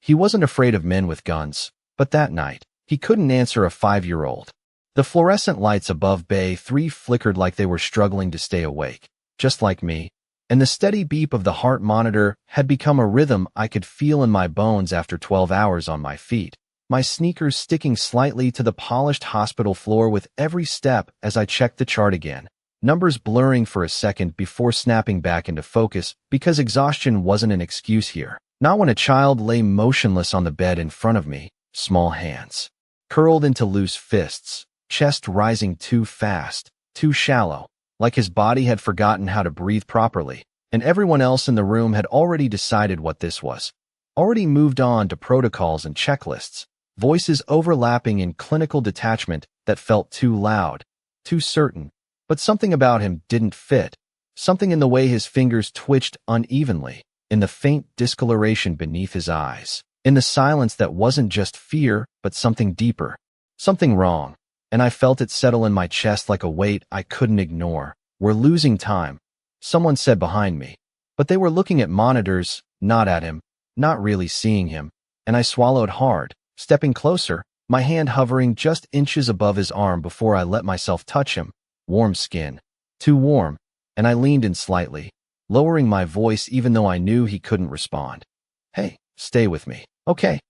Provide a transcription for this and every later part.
He wasn't afraid of men with guns, but that night, he couldn't answer a 5-year-old. The fluorescent lights above Bay 3 flickered like they were struggling to stay awake, just like me, and the steady beep of the heart monitor had become a rhythm I could feel in my bones after 12 hours on my feet, my sneakers sticking slightly to the polished hospital floor with every step as I checked the chart again, numbers blurring for a second before snapping back into focus because exhaustion wasn't an excuse here. Not when a child lay motionless on the bed in front of me, small hands curled into loose fists, chest rising too fast, too shallow, like his body had forgotten how to breathe properly, and everyone else in the room had already decided what this was, already moved on to protocols and checklists, voices overlapping in clinical detachment that felt too loud, too certain, but something about him didn't fit, something in the way his fingers twitched unevenly, in the faint discoloration beneath his eyes, in the silence that wasn't just fear, but something deeper, something wrong, and I felt it settle in my chest like a weight I couldn't ignore. We're losing time, someone said behind me, but they were looking at monitors, not at him, not really seeing him, and I swallowed hard, stepping closer, my hand hovering just inches above his arm before I let myself touch him, warm skin, too warm, and I leaned in slightly, lowering my voice even though I knew he couldn't respond. Hey, stay with me, okay?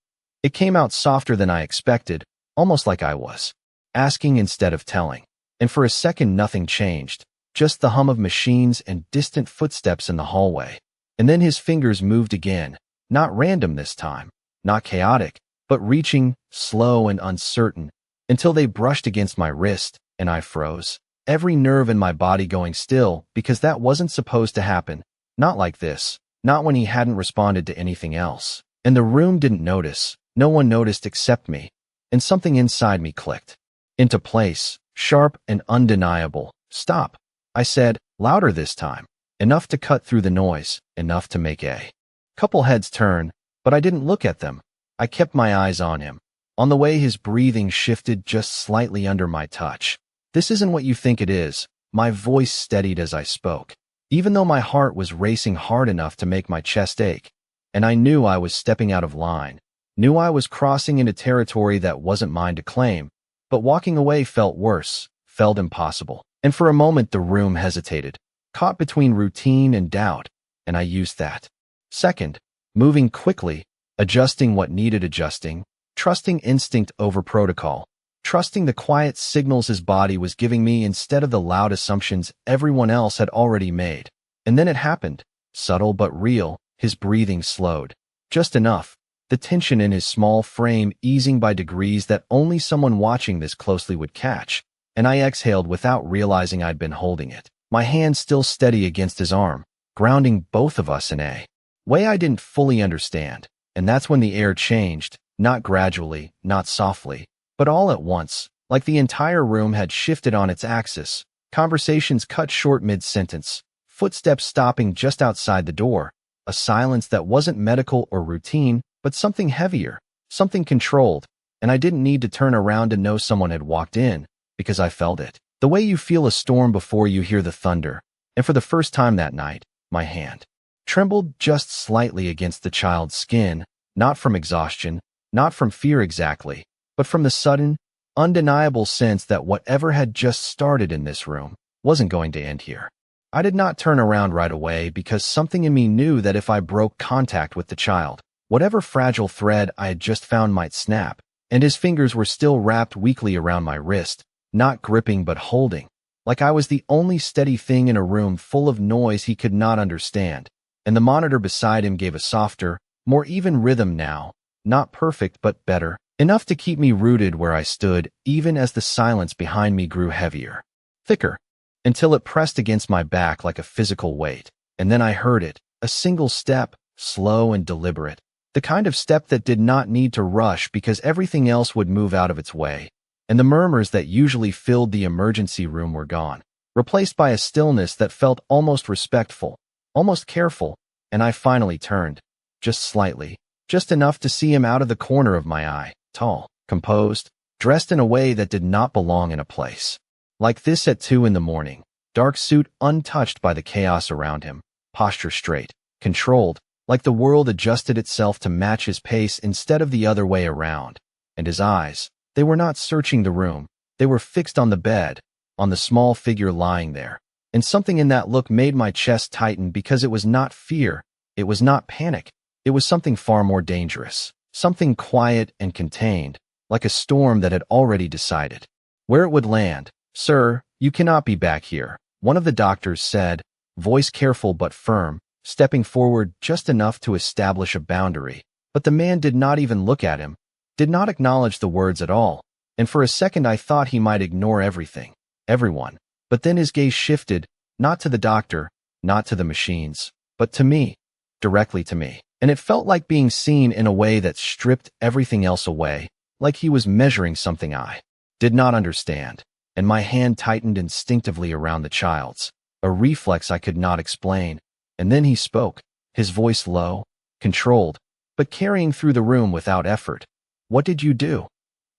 It came out softer than I expected, almost like I was asking instead of telling, and for a second nothing changed, just the hum of machines and distant footsteps in the hallway. And then his fingers moved again, not random this time, not chaotic, but reaching, slow and uncertain, until they brushed against my wrist, and I froze, every nerve in my body going still, because that wasn't supposed to happen, not like this, not when he hadn't responded to anything else. And the room didn't notice, no one noticed except me, and something inside me clicked into place, sharp and undeniable. Stop, I said, louder this time, enough to cut through the noise, enough to make a couple heads turn, but I didn't look at them. I kept my eyes on him, on the way his breathing shifted just slightly under my touch. This isn't what you think it is, my voice steadied as I spoke, even though my heart was racing hard enough to make my chest ache, and I knew I was stepping out of line, knew I was crossing into territory that wasn't mine to claim, but walking away felt worse, felt impossible. And for a moment the room hesitated, caught between routine and doubt, and I used that. Second, moving quickly, adjusting what needed adjusting, trusting instinct over protocol, trusting the quiet signals his body was giving me instead of the loud assumptions everyone else had already made. And then it happened, subtle but real, his breathing slowed, just enough, the tension in his small frame easing by degrees that only someone watching this closely would catch, and I exhaled without realizing I'd been holding it, my hand still steady against his arm, grounding both of us in a way I didn't fully understand. And that's when the air changed, not gradually, not softly, but all at once, like the entire room had shifted on its axis, conversations cut short mid-sentence, footsteps stopping just outside the door, a silence that wasn't medical or routine, but something heavier, something controlled, and I didn't need to turn around to know someone had walked in, because I felt it. The way you feel a storm before you hear the thunder, and for the first time that night, my hand trembled just slightly against the child's skin, not from exhaustion, not from fear exactly, but from the sudden, undeniable sense that whatever had just started in this room wasn't going to end here. I did not turn around right away because something in me knew that if I broke contact with the child, whatever fragile thread I had just found might snap, and his fingers were still wrapped weakly around my wrist, not gripping but holding, like I was the only steady thing in a room full of noise he could not understand, and the monitor beside him gave a softer, more even rhythm now, not perfect but better, enough to keep me rooted where I stood even as the silence behind me grew heavier, thicker, until it pressed against my back like a physical weight, and then I heard it, a single step, slow and deliberate, the kind of step that did not need to rush because everything else would move out of its way, and the murmurs that usually filled the emergency room were gone, replaced by a stillness that felt almost respectful, almost careful, and I finally turned, just slightly, just enough to see him out of the corner of my eye, tall, composed, dressed in a way that did not belong in a place like this at 2 in the morning, dark suit untouched by the chaos around him, posture straight, controlled, like the world adjusted itself to match his pace instead of the other way around. And his eyes, they were not searching the room. They were fixed on the bed, on the small figure lying there. And something in that look made my chest tighten because it was not fear, it was not panic, it was something far more dangerous, something quiet and contained, like a storm that had already decided where it would land. "Sir, you cannot be back here," one of the doctors said, voice careful but firm, stepping forward just enough to establish a boundary. But the man did not even look at him, did not acknowledge the words at all, and for a second I thought he might ignore everything, everyone. But then his gaze shifted, not to the doctor, not to the machines, but to me, directly to me. And it felt like being seen in a way that stripped everything else away, like he was measuring something I did not understand. And my hand tightened instinctively around the child's, a reflex I could not explain. And then he spoke, his voice low, controlled, but carrying through the room without effort. "What did you do?"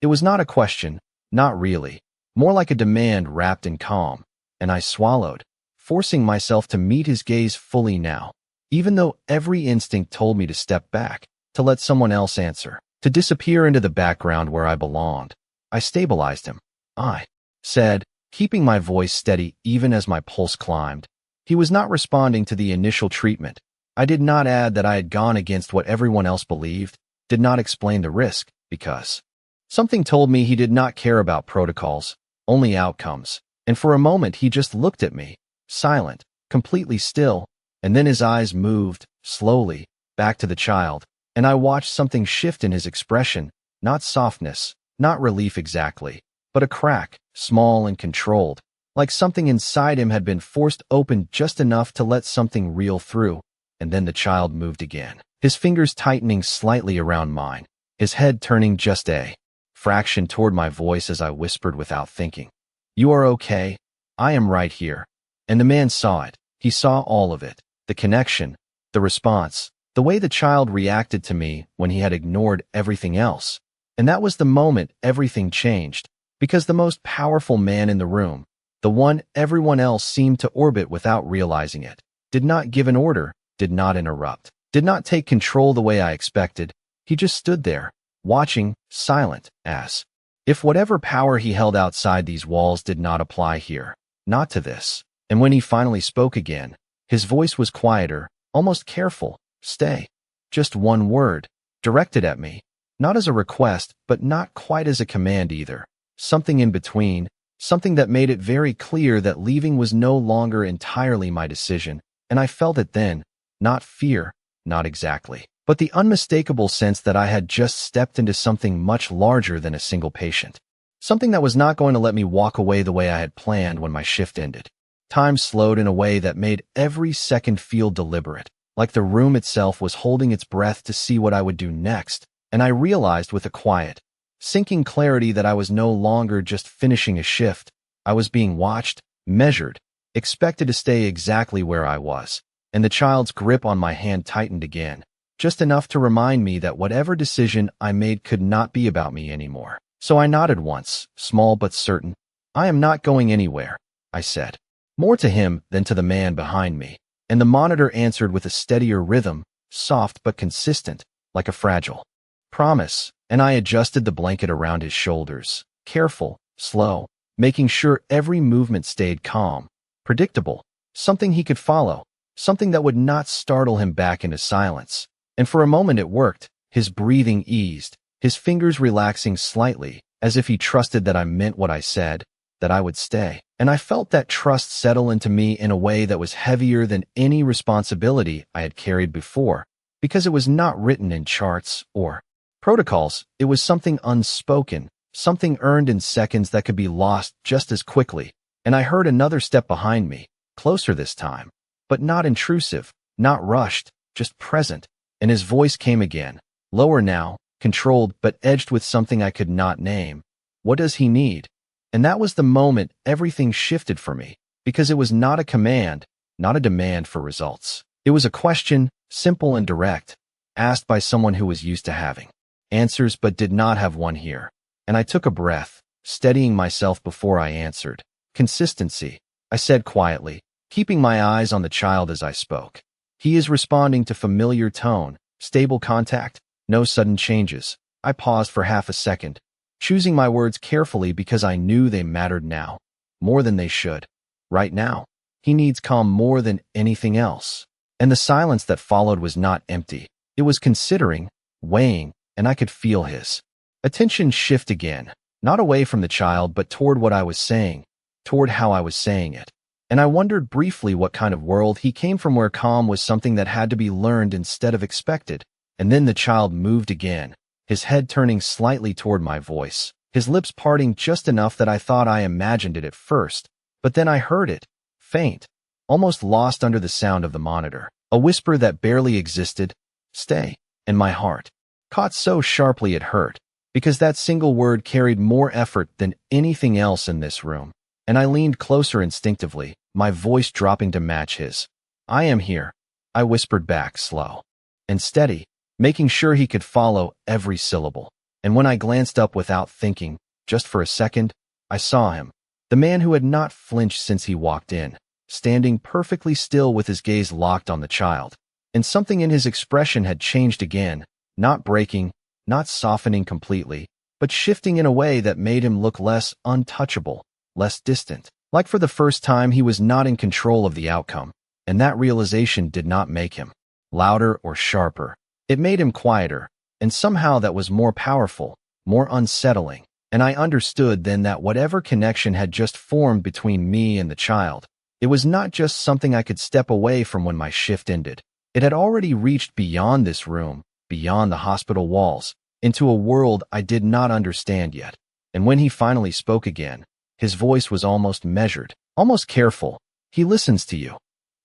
It was not a question, not really, more like a demand wrapped in calm. And I swallowed, forcing myself to meet his gaze fully now, even though every instinct told me to step back, to let someone else answer, to disappear into the background where I belonged. I stabilized him. I said, keeping my voice steady even as my pulse climbed. He was not responding to the initial treatment. I did not add that I had gone against what everyone else believed, did not explain the risk, because something told me he did not care about protocols, only outcomes. And for a moment he just looked at me, silent, completely still, and then his eyes moved, slowly, back to the child, and I watched something shift in his expression, not softness, not relief exactly, but a crack, small and controlled, like something inside him had been forced open just enough to let something reel through. And then the child moved again, his fingers tightening slightly around mine, his head turning just a fraction toward my voice as I whispered without thinking, "You are okay. I am right here." And the man saw it. He saw all of it, the connection, the response, the way the child reacted to me when he had ignored everything else. And that was the moment everything changed, because the most powerful man in the room, the one everyone else seemed to orbit without realizing it, did not give an order, did not interrupt, did not take control the way I expected. He just stood there, watching, silent, as if whatever power he held outside these walls did not apply here, not to this. And when he finally spoke again, his voice was quieter, almost careful. "Stay." Just one word, directed at me, not as a request, but not quite as a command either. Something in between, something that made it very clear that leaving was no longer entirely my decision. And I felt it then, not fear, not exactly, but the unmistakable sense that I had just stepped into something much larger than a single patient. Something that was not going to let me walk away the way I had planned when my shift ended. Time slowed in a way that made every second feel deliberate, like the room itself was holding its breath to see what I would do next. And I realized with a quiet, sinking clarity that I was no longer just finishing a shift. I was being watched, measured, expected to stay exactly where I was. And the child's grip on my hand tightened again, just enough to remind me that whatever decision I made could not be about me anymore. So I nodded once, small but certain. "I am not going anywhere," I said, more to him than to the man behind me. And the monitor answered with a steadier rhythm, soft but consistent, like a fragile promise. And I adjusted the blanket around his shoulders, careful, slow, making sure every movement stayed calm, predictable, something he could follow, something that would not startle him back into silence. And for a moment it worked. His breathing eased, his fingers relaxing slightly, as if he trusted that I meant what I said, that I would stay. And I felt that trust settle into me in a way that was heavier than any responsibility I had carried before, because it was not written in charts or protocols. It was something unspoken, something earned in seconds that could be lost just as quickly. And I heard another step behind me, closer this time, but not intrusive, not rushed, just present. And his voice came again, lower now, controlled but edged with something I could not name. "What does he need?" And that was the moment everything shifted for me, because it was not a command, not a demand for results. It was a question, simple and direct, asked by someone who was used to having answers but did not have one here. And I took a breath, steadying myself before I answered. "Consistency," I said quietly, keeping my eyes on the child as I spoke. He is responding to familiar tone, stable contact, no sudden changes. I paused for half a second, choosing my words carefully because I knew they mattered now, more than they should. Right now, he needs calm more than anything else. And the silence that followed was not empty. It was considering, weighing, and I could feel his attention shift again, not away from the child but toward what I was saying, toward how I was saying it. And I wondered briefly what kind of world he came from where calm was something that had to be learned instead of expected. And then the child moved again, his head turning slightly toward my voice, his lips parting just enough that I thought I imagined it at first. But then I heard it, faint, almost lost under the sound of the monitor. A whisper that barely existed, "Stay," and my heart caught so sharply it hurt, because that single word carried more effort than anything else in this room. And I leaned closer instinctively, my voice dropping to match his. "I am here," I whispered back, slow and steady, making sure he could follow every syllable. And when I glanced up without thinking, just for a second, I saw him, the man who had not flinched since he walked in, standing perfectly still with his gaze locked on the child. And something in his expression had changed again, not breaking, not softening completely, but shifting in a way that made him look less untouchable, less distant. Like for the first time he was not in control of the outcome, and that realization did not make him louder or sharper. It made him quieter, and somehow that was more powerful, more unsettling. And I understood then that whatever connection had just formed between me and the child, it was not just something I could step away from when my shift ended. It had already reached beyond this room, beyond the hospital walls, into a world I did not understand yet. And when he finally spoke again, his voice was almost measured, almost careful. "He listens to you."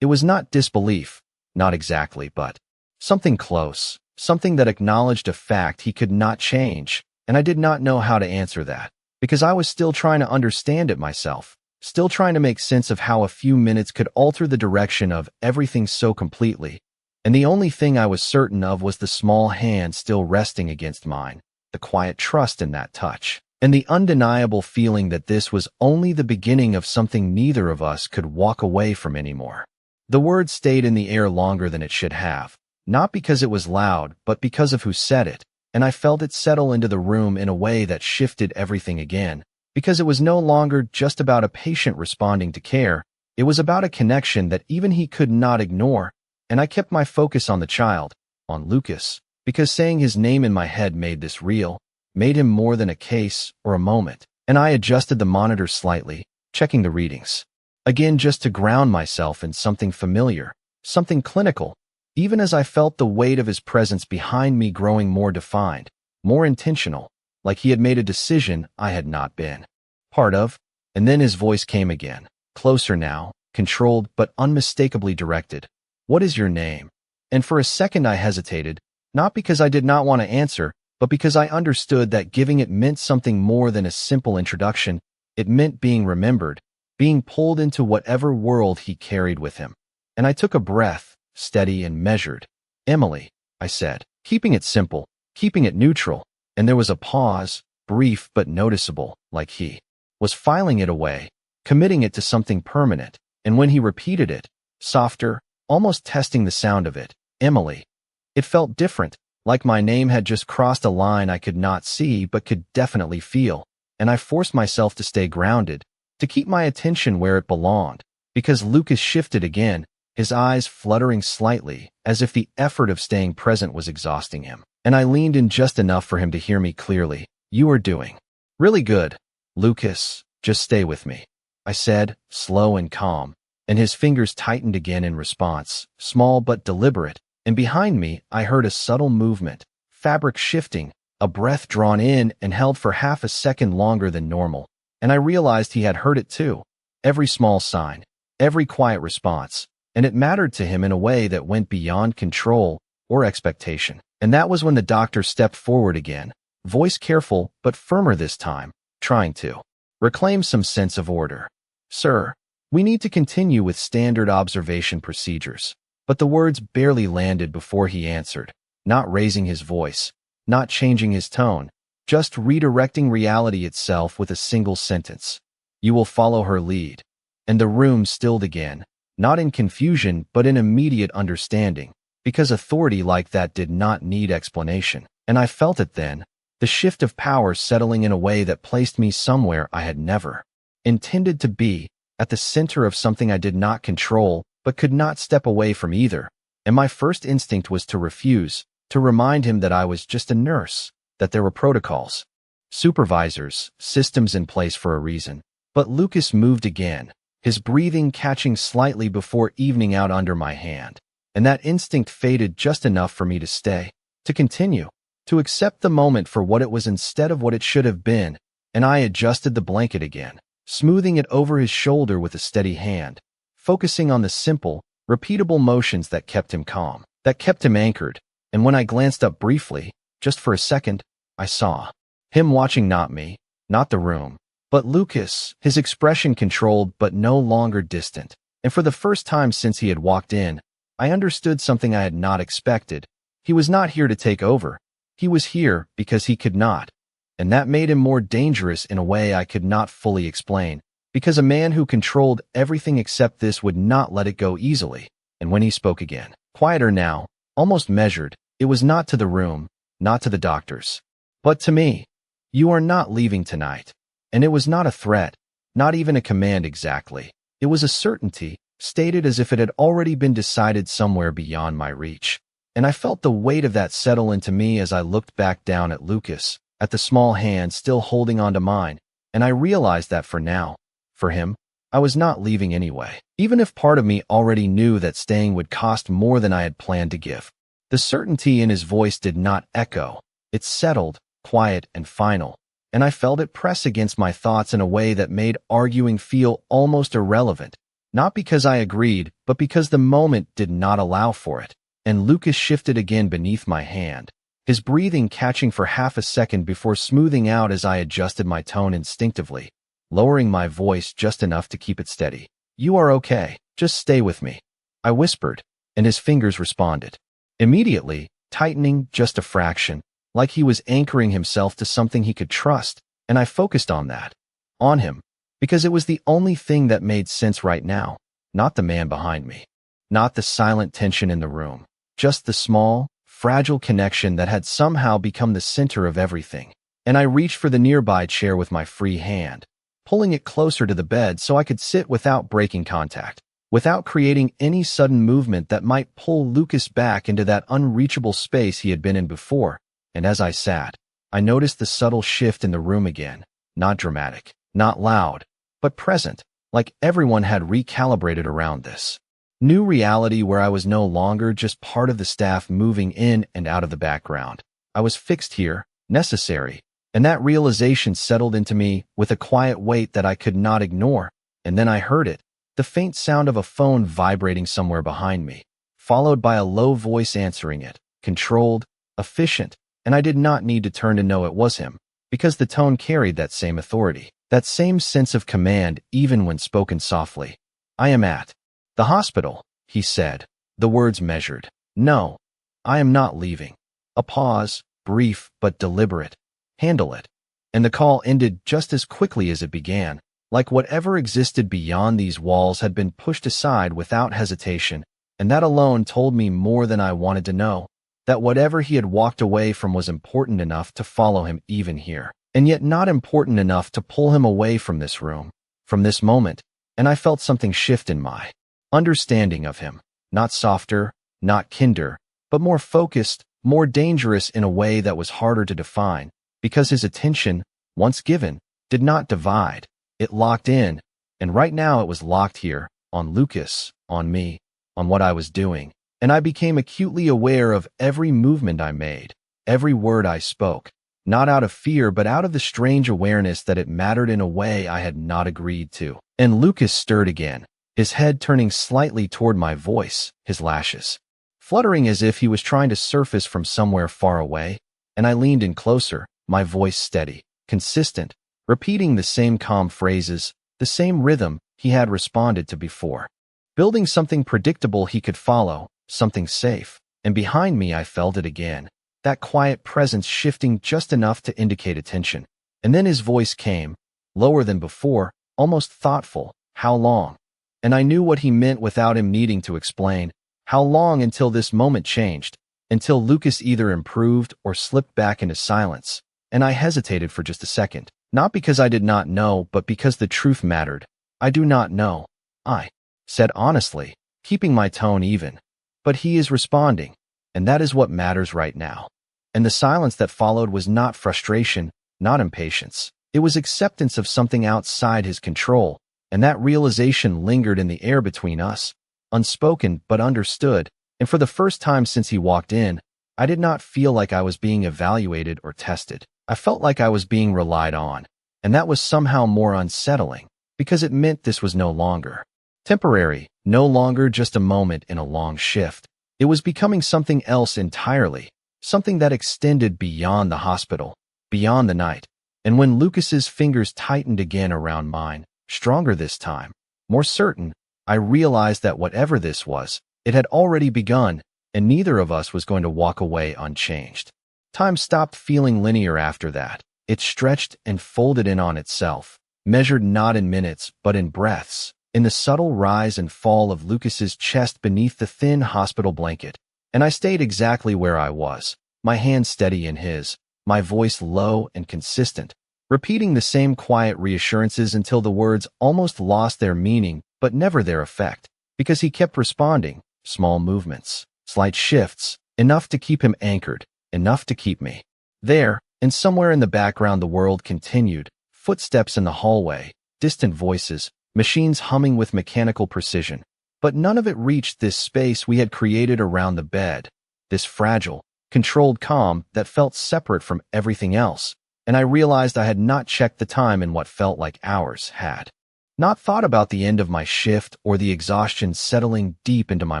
It was not disbelief, not exactly, but something close, something that acknowledged a fact he could not change. And I did not know how to answer that, because I was still trying to understand it myself, still trying to make sense of how a few minutes could alter the direction of everything so completely. And the only thing I was certain of was the small hand still resting against mine, the quiet trust in that touch, and the undeniable feeling that this was only the beginning of something neither of us could walk away from anymore. The word stayed in the air longer than it should have, not because it was loud, but because of who said it. And I felt it settle into the room in a way that shifted everything again, because it was no longer just about a patient responding to care. It was about a connection that even he could not ignore. And I kept my focus on the child, on Lucas, because saying his name in my head made this real, made him more than a case or a moment. And I adjusted the monitor slightly, checking the readings again just to ground myself in something familiar, something clinical, even as I felt the weight of his presence behind me growing more defined, more intentional, like he had made a decision I had not been part of. And then his voice came again, closer now, controlled but unmistakably directed. "What is your name?" And for a second I hesitated, not because I did not want to answer, but because I understood that giving it meant something more than a simple introduction. It meant being remembered, being pulled into whatever world he carried with him. And I took a breath, steady and measured. "Emily," I said, keeping it simple, keeping it neutral. And there was a pause, brief but noticeable, like he was filing it away, committing it to something permanent. And when he repeated it, softer, almost testing the sound of it, "Emily," it felt different, like my name had just crossed a line I could not see but could definitely feel. And I forced myself to stay grounded, to keep my attention where it belonged, because Lucas shifted again, his eyes fluttering slightly, as if the effort of staying present was exhausting him. And I leaned in just enough for him to hear me clearly. "You are doing really good, Lucas. Just stay with me," I said, slow and calm. And his fingers tightened again in response, small but deliberate. And behind me, I heard a subtle movement, fabric shifting, a breath drawn in and held for half a second longer than normal. And I realized he had heard it too. Every small sign, every quiet response. And it mattered to him in a way that went beyond control or expectation. And that was when the doctor stepped forward again, voice careful but firmer this time, trying to reclaim some sense of order. "Sir, we need to continue with standard observation procedures." But the words barely landed before he answered, not raising his voice, not changing his tone, just redirecting reality itself with a single sentence. "You will follow her lead." And the room stilled again, not in confusion, but in immediate understanding, because authority like that did not need explanation. And I felt it then, the shift of power settling in a way that placed me somewhere I had never intended to be, at the center of something I did not control, but could not step away from either. And my first instinct was to refuse, to remind him that I was just a nurse, that there were protocols, supervisors, systems in place for a reason. But Lucas moved again, his breathing catching slightly before evening out under my hand. And that instinct faded just enough for me to stay, to continue, to accept the moment for what it was instead of what it should have been. And I adjusted the blanket again, smoothing it over his shoulder with a steady hand, focusing on the simple, repeatable motions that kept him calm, that kept him anchored. And when I glanced up briefly, just for a second, I saw him watching not me, not the room, but Lucas, his expression controlled but no longer distant. And for the first time since he had walked in, I understood something I had not expected. He was not here to take over. He was here because he could not. And that made him more dangerous in a way I could not fully explain, because a man who controlled everything except this would not let it go easily. And when he spoke again, quieter now, almost measured, it was not to the room, not to the doctors, but to me. You are not leaving tonight. And it was not a threat, not even a command exactly. It was a certainty, stated as if it had already been decided somewhere beyond my reach. And I felt the weight of that settle into me as I looked back down at Lucas, at the small hand still holding onto mine, and I realized that for now, for him, I was not leaving anyway, even if part of me already knew that staying would cost more than I had planned to give. The certainty in his voice did not echo. It settled, quiet and final, and I felt it press against my thoughts in a way that made arguing feel almost irrelevant, not because I agreed, but because the moment did not allow for it. And Lucas shifted again beneath my hand, his breathing catching for half a second before smoothing out as I adjusted my tone instinctively, lowering my voice just enough to keep it steady. You are okay. Just stay with me, I whispered, and his fingers responded. Immediately, tightening just a fraction, like he was anchoring himself to something he could trust, and I focused on that, on him, because it was the only thing that made sense right now, not the man behind me, not the silent tension in the room, just the small, fragile connection that had somehow become the center of everything. And I reached for the nearby chair with my free hand, pulling it closer to the bed so I could sit without breaking contact, without creating any sudden movement that might pull Lucas back into that unreachable space he had been in before. And as I sat, I noticed the subtle shift in the room again, not dramatic, not loud, but present, like everyone had recalibrated around this new reality where I was no longer just part of the staff moving in and out of the background. I was fixed here, necessary, and that realization settled into me with a quiet weight that I could not ignore. And then I heard it, the faint sound of a phone vibrating somewhere behind me, followed by a low voice answering it, controlled, efficient, and I did not need to turn to know it was him, because the tone carried that same authority, that same sense of command even when spoken softly. I am at the hospital, he said, the words measured. No, I am not leaving. A pause, brief but deliberate. Handle it. And the call ended just as quickly as it began, like whatever existed beyond these walls had been pushed aside without hesitation, and that alone told me more than I wanted to know, that whatever he had walked away from was important enough to follow him even here, and yet not important enough to pull him away from this room, from this moment. And I felt something shift in my understanding of him, not softer, not kinder, but more focused, more dangerous in a way that was harder to define, because his attention, once given, did not divide, it locked in, and right now it was locked here, on Lucas, on me, on what I was doing, and I became acutely aware of every movement I made, every word I spoke, not out of fear but out of the strange awareness that it mattered in a way I had not agreed to. And Lucas stirred again, his head turning slightly toward my voice, his lashes fluttering as if he was trying to surface from somewhere far away, and I leaned in closer, my voice steady, consistent, repeating the same calm phrases, the same rhythm he had responded to before, building something predictable he could follow, something safe. And behind me I felt it again, that quiet presence shifting just enough to indicate attention. And then his voice came, lower than before, almost thoughtful. How long? and I knew what he meant without him needing to explain. How long until this moment changed? Until Lucas either improved or slipped back into silence, and I hesitated for just a second. Not because I did not know, but because the truth mattered. I do not know, I said honestly, keeping my tone even. But he is responding, and that is what matters right now. And the silence that followed was not frustration, not impatience. It was acceptance of something outside his control, and that realization lingered in the air between us, unspoken but understood, and for the first time since he walked in, I did not feel like I was being evaluated or tested. I felt like I was being relied on, and that was somehow more unsettling, because it meant this was no longer temporary, no longer just a moment in a long shift. It was becoming something else entirely, something that extended beyond the hospital, beyond the night. And when Lucas's fingers tightened again around mine, stronger this time, more certain, I realized that whatever this was, it had already begun, and neither of us was going to walk away unchanged. Time stopped feeling linear after that. It stretched and folded in on itself, measured not in minutes, but in breaths, in the subtle rise and fall of Lucas's chest beneath the thin hospital blanket. And I stayed exactly where I was, my hand steady in his, my voice low and consistent, repeating the same quiet reassurances until the words almost lost their meaning, but never their effect, because he kept responding, small movements, slight shifts, enough to keep him anchored, enough to keep me there. And somewhere in the background the world continued, footsteps in the hallway, distant voices, machines humming with mechanical precision. But none of it reached this space we had created around the bed, this fragile, controlled calm that felt separate from everything else. And I realized I had not checked the time in what felt like hours, had not thought about the end of my shift or the exhaustion settling deep into my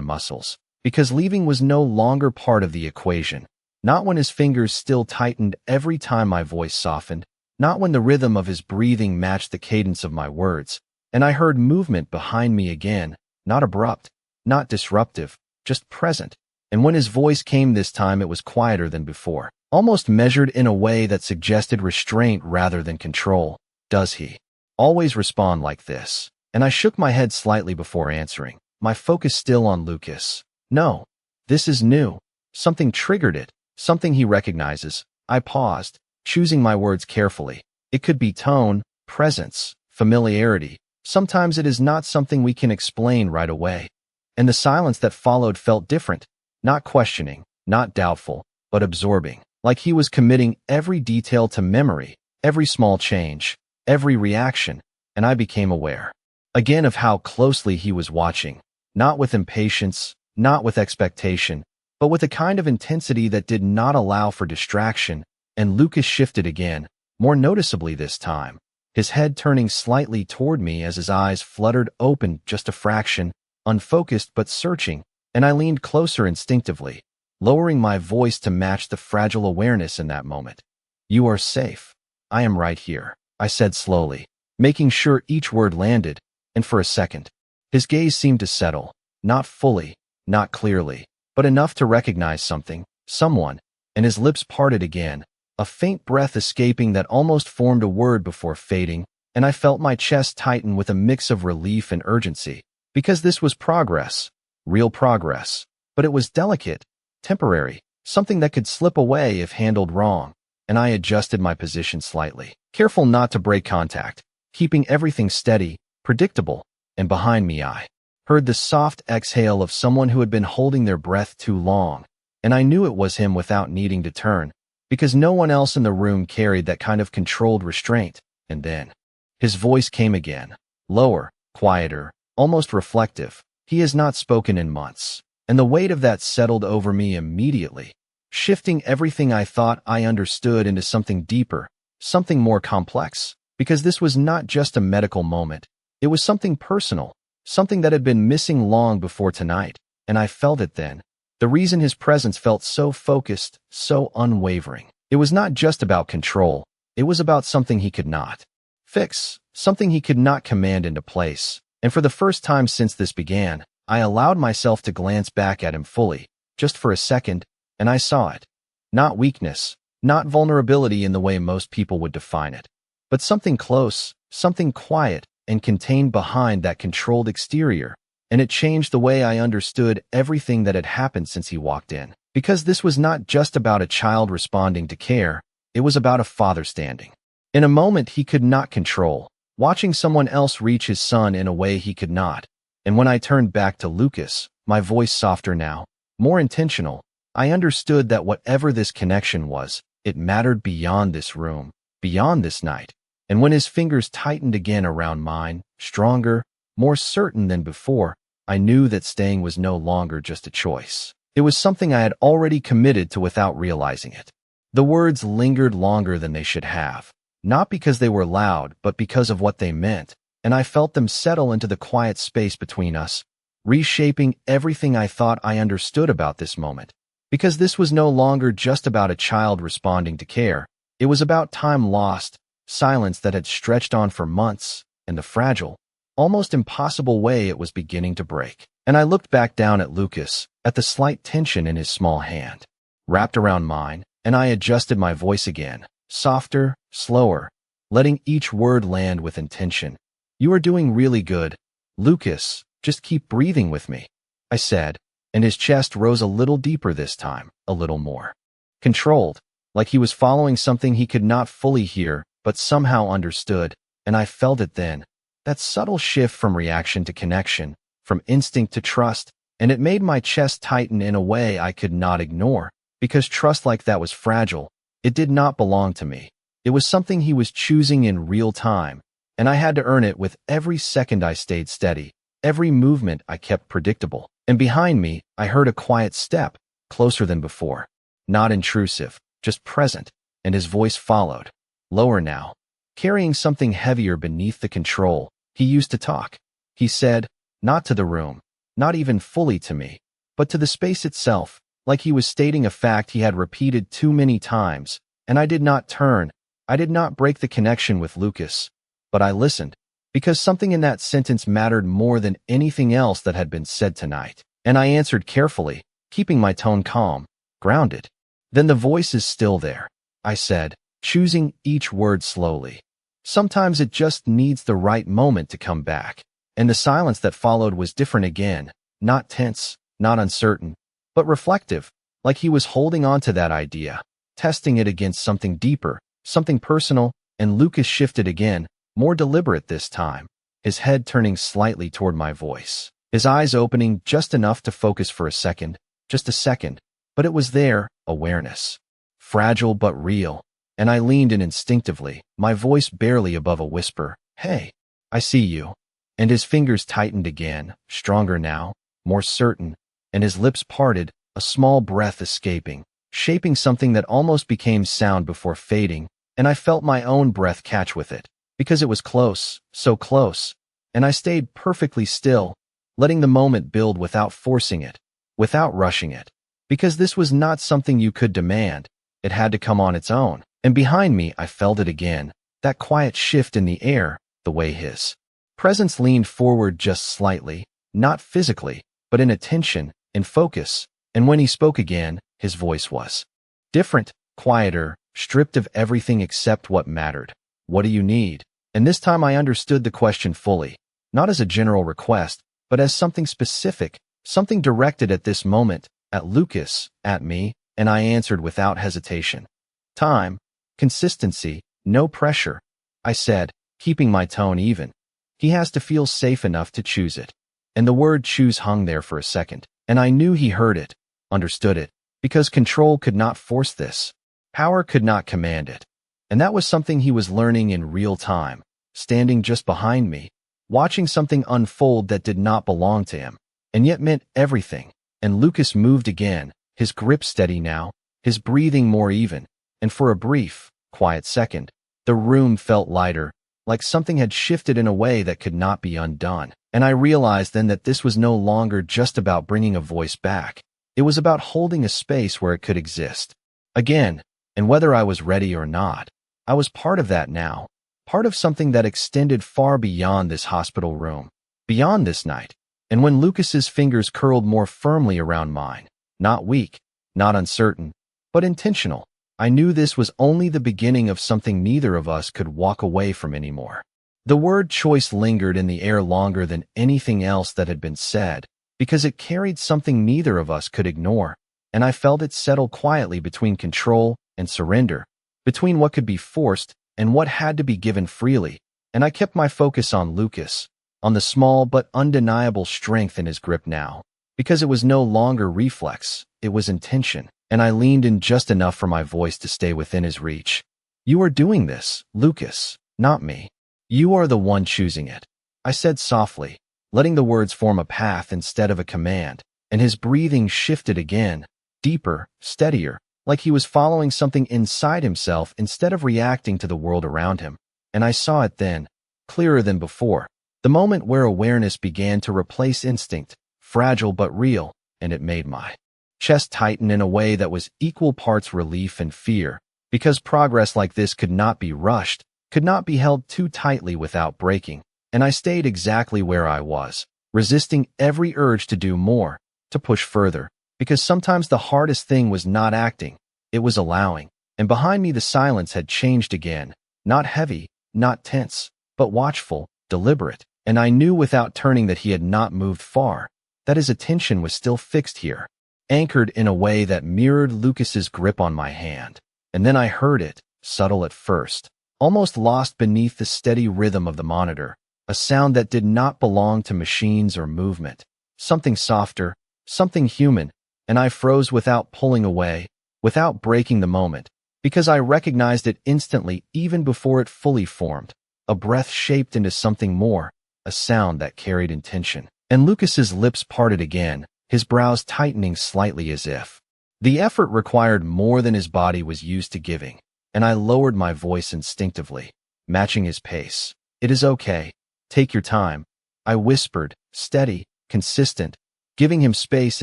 muscles, because leaving was no longer part of the equation. Not when his fingers still tightened every time my voice softened, not when the rhythm of his breathing matched the cadence of my words, and I heard movement behind me again, not abrupt, not disruptive, just present. And when his voice came this time, it was quieter than before, almost measured in a way that suggested restraint rather than control. Does he always respond like this? And I shook my head slightly before answering, my focus still on Lucas. No, this is new. Something triggered it. Something he recognizes. I paused, choosing my words carefully. It could be tone, presence, familiarity. Sometimes it is not something we can explain right away. And the silence that followed felt different, not questioning, not doubtful, but absorbing, like he was committing every detail to memory, every small change, every reaction, and I became aware again of how closely he was watching, not with impatience, not with expectation, but with a kind of intensity that did not allow for distraction. And Lucas shifted again, more noticeably this time, his head turning slightly toward me as his eyes fluttered open just a fraction, unfocused but searching, and I leaned closer instinctively, lowering my voice to match the fragile awareness in that moment. You are safe. I am right here, I said slowly, making sure each word landed, and for a second, his gaze seemed to settle, not fully, not clearly, but enough to recognize something, someone, and his lips parted again, a faint breath escaping that almost formed a word before fading, and I felt my chest tighten with a mix of relief and urgency, because this was progress, real progress, but it was delicate, temporary, something that could slip away if handled wrong, and I adjusted my position slightly, careful not to break contact, keeping everything steady, predictable, and behind me I heard the soft exhale of someone who had been holding their breath too long, and I knew it was him without needing to turn, because no one else in the room carried that kind of controlled restraint. And then his voice came again, lower, quieter, almost reflective. He has not spoken in months, and the weight of that settled over me immediately, shifting everything I thought I understood into something deeper, something more complex, because this was not just a medical moment. It was something personal, something that had been missing long before tonight, and I felt it then. The reason his presence felt so focused, so unwavering. It was not just about control. It was about something he could not fix, something he could not command into place. And for the first time since this began, I allowed myself to glance back at him fully, just for a second, and I saw it. Not weakness, not vulnerability in the way most people would define it, but something close, something quiet, and contained behind that controlled exterior, and it changed the way I understood everything that had happened since he walked in. Because this was not just about a child responding to care, it was about a father standing in a moment he could not control, watching someone else reach his son in a way he could not. And when I turned back to Lucas, my voice softer now, more intentional, I understood that whatever this connection was, it mattered beyond this room, beyond this night. And when his fingers tightened again around mine, stronger, more certain than before, I knew that staying was no longer just a choice. It was something I had already committed to without realizing it. The words lingered longer than they should have, not because they were loud, but because of what they meant, and I felt them settle into the quiet space between us, reshaping everything I thought I understood about this moment. Because this was no longer just about a child responding to care, it was about time lost, silence that had stretched on for months, and the fragile, almost impossible way it was beginning to break. And I looked back down at Lucas, at the slight tension in his small hand, wrapped around mine, and I adjusted my voice again, softer, slower, letting each word land with intention. "You are doing really good, Lucas, just keep breathing with me," I said, and his chest rose a little deeper this time, a little more controlled, like he was following something he could not fully hear, but somehow understood, and I felt it then, that subtle shift from reaction to connection, from instinct to trust, and it made my chest tighten in a way I could not ignore, because trust like that was fragile. It did not belong to me. It was something he was choosing in real time, and I had to earn it with every second I stayed steady, every movement I kept predictable. And behind me, I heard a quiet step, closer than before. Not intrusive, just present, and his voice followed, lower now, carrying something heavier beneath the control he used to talk. He said, not to the room, not even fully to me, but to the space itself, like he was stating a fact he had repeated too many times, and I did not turn. I did not break the connection with Lucas, but I listened, because something in that sentence mattered more than anything else that had been said tonight. And I answered carefully, keeping my tone calm, grounded. "Then the voice is still there," I said, choosing each word slowly. "Sometimes it just needs the right moment to come back." And the silence that followed was different again, not tense, not uncertain, but reflective, like he was holding on to that idea, testing it against something deeper, something personal. And Lucas shifted again, more deliberate this time, his head turning slightly toward my voice, his eyes opening just enough to focus for a second, just a second, but it was there, awareness. Fragile but real, and I leaned in instinctively, my voice barely above a whisper, "Hey, I see you." And his fingers tightened again, stronger now, more certain, and his lips parted, a small breath escaping, shaping something that almost became sound before fading, and I felt my own breath catch with it, because it was close, so close, and I stayed perfectly still, letting the moment build without forcing it, without rushing it, because this was not something you could demand, it had to come on its own. And behind me I felt it again, that quiet shift in the air, the way his presence leaned forward just slightly, not physically, but in attention, in focus, and when he spoke again, his voice was different, quieter, stripped of everything except what mattered. "What do you need?" And this time I understood the question fully, not as a general request, but as something specific, something directed at this moment, at Lucas, at me, and I answered without hesitation. "Time, consistency, no pressure," I said, keeping my tone even. "He has to feel safe enough to choose it." And the word choose hung there for a second, and I knew he heard it, understood it, because control could not force this. Power could not command it. And that was something he was learning in real time, standing just behind me, watching something unfold that did not belong to him, and yet meant everything. And Lucas moved again, his grip steady now, his breathing more even, and for a brief, quiet second, the room felt lighter, like something had shifted in a way that could not be undone. And I realized then that this was no longer just about bringing a voice back. It was about holding a space where it could exist again, and whether I was ready or not, I was part of that now, part of something that extended far beyond this hospital room, beyond this night. And when Lucas's fingers curled more firmly around mine, not weak, not uncertain, but intentional, I knew this was only the beginning of something neither of us could walk away from anymore. The word choice lingered in the air longer than anything else that had been said, because it carried something neither of us could ignore, and I felt it settle quietly between control and surrender, between what could be forced and what had to be given freely, and I kept my focus on Lucas, on the small but undeniable strength in his grip now, because it was no longer reflex, it was intention, and I leaned in just enough for my voice to stay within his reach. "You are doing this, Lucas, not me. You are the one choosing it," I said softly, letting the words form a path instead of a command, and his breathing shifted again, deeper, steadier, like he was following something inside himself instead of reacting to the world around him. And I saw it then, clearer than before, the moment where awareness began to replace instinct, fragile but real, and it made my chest tighten in a way that was equal parts relief and fear, because progress like this could not be rushed, could not be held too tightly without breaking, and I stayed exactly where I was, resisting every urge to do more, to push further, because sometimes the hardest thing was not acting, it was allowing, and behind me the silence had changed again, not heavy, not tense, but watchful, deliberate, and I knew without turning that he had not moved far, that his attention was still fixed here, anchored in a way that mirrored Lucas's grip on my hand. And then I heard it, subtle at first, almost lost beneath the steady rhythm of the monitor, a sound that did not belong to machines or movement, something softer, something human, and I froze without pulling away, without breaking the moment, because I recognized it instantly even before it fully formed, a breath shaped into something more, a sound that carried intention. And Lucas's lips parted again, his brows tightening slightly as if the effort required more than his body was used to giving, and I lowered my voice instinctively, matching his pace. "It is okay. Take your time," I whispered, steady, consistent, giving him space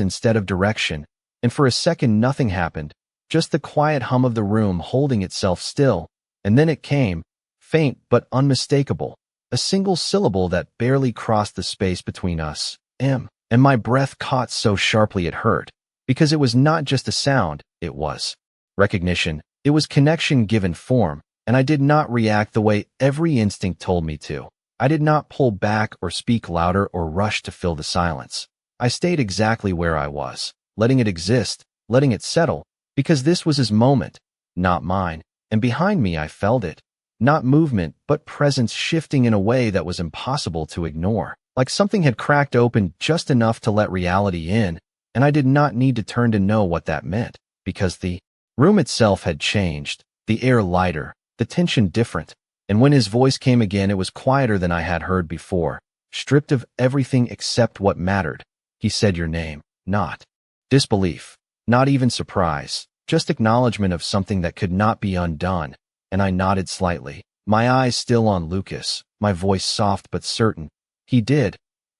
instead of direction, and for a second nothing happened, just the quiet hum of the room holding itself still, and then it came, faint but unmistakable, a single syllable that barely crossed the space between us, "M," and my breath caught so sharply it hurt, because it was not just a sound, it was recognition, it was connection given form, and I did not react the way every instinct told me to. I did not pull back or speak louder or rush to fill the silence. I stayed exactly where I was, letting it exist, letting it settle, because this was his moment, not mine, and behind me I felt it. Not movement, but presence shifting in a way that was impossible to ignore, like something had cracked open just enough to let reality in, and I did not need to turn to know what that meant, because the room itself had changed, the air lighter, the tension different, and when his voice came again it was quieter than I had heard before, stripped of everything except what mattered. He said your name, not disbelief, not even surprise, just acknowledgement of something that could not be undone, and I nodded slightly, my eyes still on Lucas, my voice soft but certain. "He did,"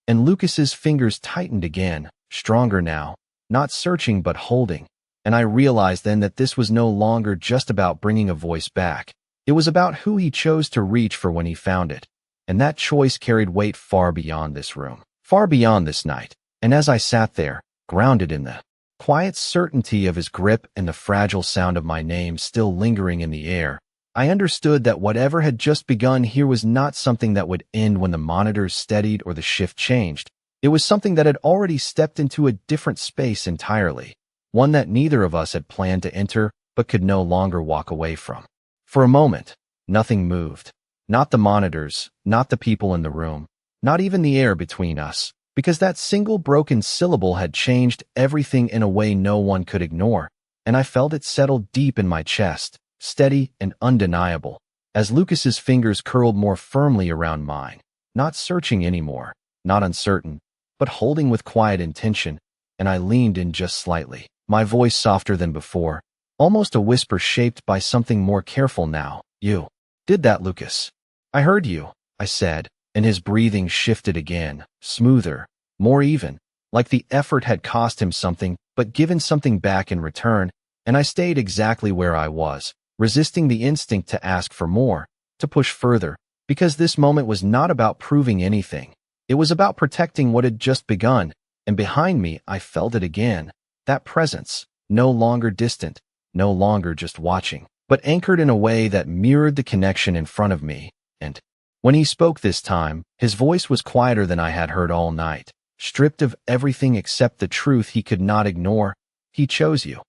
and Lucas's fingers tightened again, stronger now, not searching but holding, and I realized then that this was no longer just about bringing a voice back. It was about who he chose to reach for when he found it, and that choice carried weight far beyond this room, far beyond this night, and as I sat there, grounded in the quiet certainty of his grip and the fragile sound of my name still lingering in the air, I understood that whatever had just begun here was not something that would end when the monitors steadied or the shift changed. It was something that had already stepped into a different space entirely, one that neither of us had planned to enter but could no longer walk away from. For a moment, nothing moved. Not the monitors, not the people in the room, not even the air between us, because that single broken syllable had changed everything in a way no one could ignore, and I felt it settle deep in my chest, steady and undeniable, as Lucas's fingers curled more firmly around mine, not searching anymore, not uncertain, but holding with quiet intention, and I leaned in just slightly, my voice softer than before, almost a whisper shaped by something more careful now. "You did that, Lucas. I heard you," I said, and his breathing shifted again, smoother, more even, like the effort had cost him something but given something back in return, and I stayed exactly where I was, resisting the instinct to ask for more, to push further, because this moment was not about proving anything. It was about protecting what had just begun, and behind me I felt it again, that presence, no longer distant, no longer just watching, but anchored in a way that mirrored the connection in front of me, and When he spoke this time, his voice was quieter than I had heard all night, stripped of everything except the truth he could not ignore. He chose you.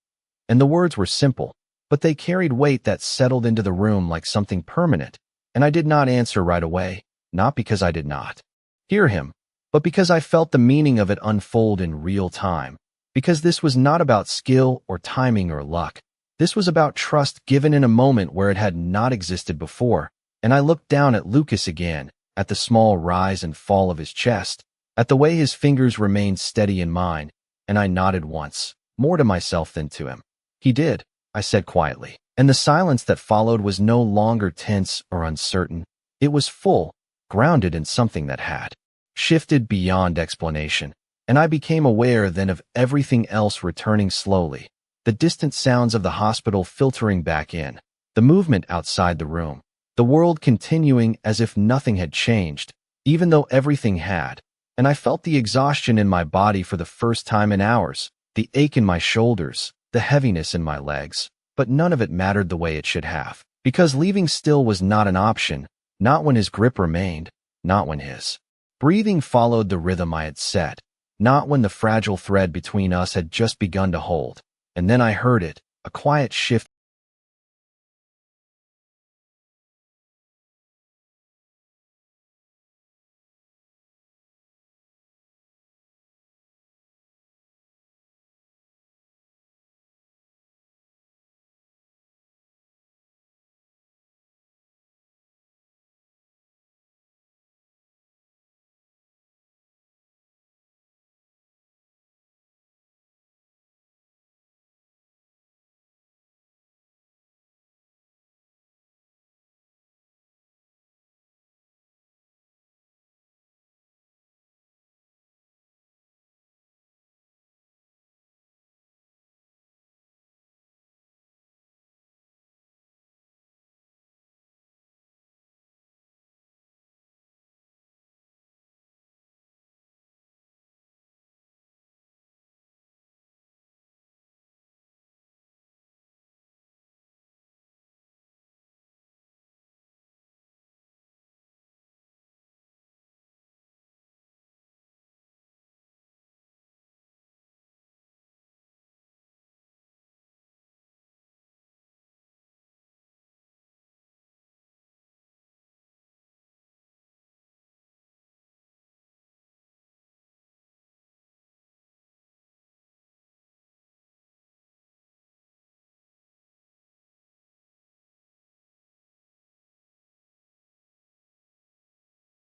And the words were simple, but they carried weight that settled into the room like something permanent, and I did not answer right away, not because I did not hear him, but because I felt the meaning of it unfold in real time, because this was not about skill or timing or luck. This was about trust given in a moment where it had not existed before, and I looked down at Lucas again, at the small rise and fall of his chest, at the way his fingers remained steady in mine, and I nodded once, more to myself than to him. He did, I said quietly, and the silence that followed was no longer tense or uncertain. It was full, grounded in something that had shifted beyond explanation, and I became aware then of everything else returning slowly, the distant sounds of the hospital filtering back in, the movement outside the room, the world continuing as if nothing had changed, even though everything had, and I felt the exhaustion in my body for the first time in hours, the ache in my shoulders, the heaviness in my legs, but none of it mattered the way it should have, because leaving still was not an option, not when his grip remained, not when his breathing followed the rhythm I had set, not when the fragile thread between us had just begun to hold. And then I heard it, a quiet shift